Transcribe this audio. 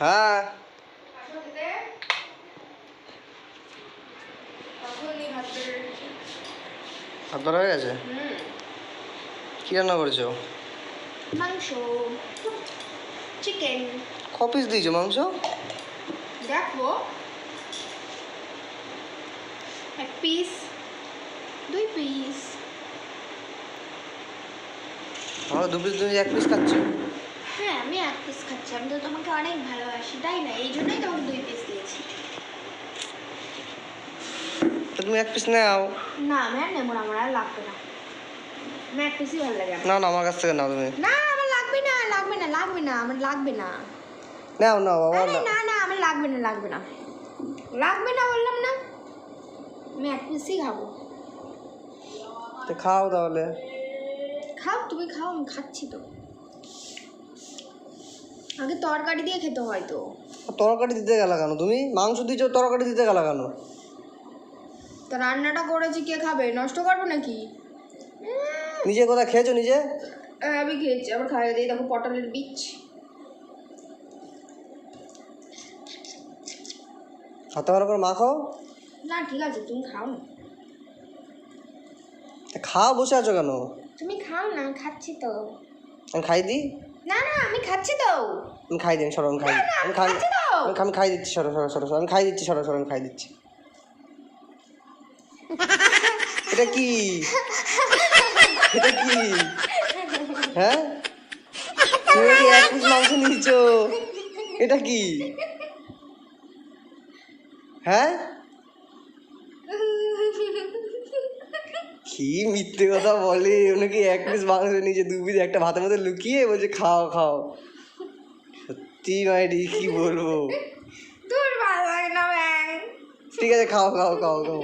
হ্যাঁ ভাত ধরা হয়ে গেছে। কি রান্না করেছো? মাংস, চিকেন। ক পিস দিয়েছো মাংস? দেখো, 1 পিস, 2 পিস। আমার 2 পিস, তুমি 1 পিস খাচ্ছ? হ্যাঁ, আমি 1 পিস খাচ্ছি। আমি তো তোমাকে অনেক ভালোবাসি, তাই না? এই জন্যই তোমাকে 2 পিস দিয়েছি। তো তুমি 1 পিস নাও। না, আমি আর নেবো না, আমার আর লাগবে না। আমার 1 পিসই ভালো লাগে। না না, আমার কাছ থেকে নাও তুমি। না, আমার লাগবে না, লাগবে না, লাগবে না, আমার লাগবে না। নাও নাও বাবা। আরে না না, আমার লাগবে না, লাগবে না, লাগবে না বললাম না। আমি 1 পিসই খাবো। তো খাও তাহলে। খাও, তুমি খাও, আমি খাচ্ছি তো। আগে তরকারি দিয়ে খেতে হয় তো। তরকারি দিতে গেলা কেন তুমি? মাংস দিয়েছো, তরকারি দিতে গেলা কেন? তা রান্নাটা করেছি, কে খাবে? নষ্ট করবো নাকি? নিজে কোথায় খেয়েছো নিজে? আমি খেয়েছি, আবার খাইয়ে দিই। দেখো পটলের বীজ। হাতে ভালো করে মাখো। না ঠিক আছে, তুমি খাও না। খাও, বসে আছো কেন? তুমি খাও না, আমি খাচ্ছি তো। আমি খাই দিই। না না, আমি খাচ্ছি তো। আমি খাই দিই, সরো আমি খাই দিই। আমি খাই, খাচ্ছি তো। আমি খাই দিচ্ছি, সরো সরো সরো সরো, আমি খাই দিচ্ছি, সরো সরো, আমি খাই দিচ্ছি। এটা কি? এটা কি? হ্যাঁ, তুমি কি 1 পিস মাংস নিয়েছো? এটা কি? হ্যাঁ, কি মিথ্যে কথা বলে? উনি কি 1 পিস মাংস নিয়েছে, 2 পিস একটা ভাতের মধ্যে লুকিয়ে বলছে খাও খাও। সত্যি মাইরি, কি বলবো। দূর ভালো লাগে না ব্যাং। ঠিক আছে, খাও খাও খাও খাও।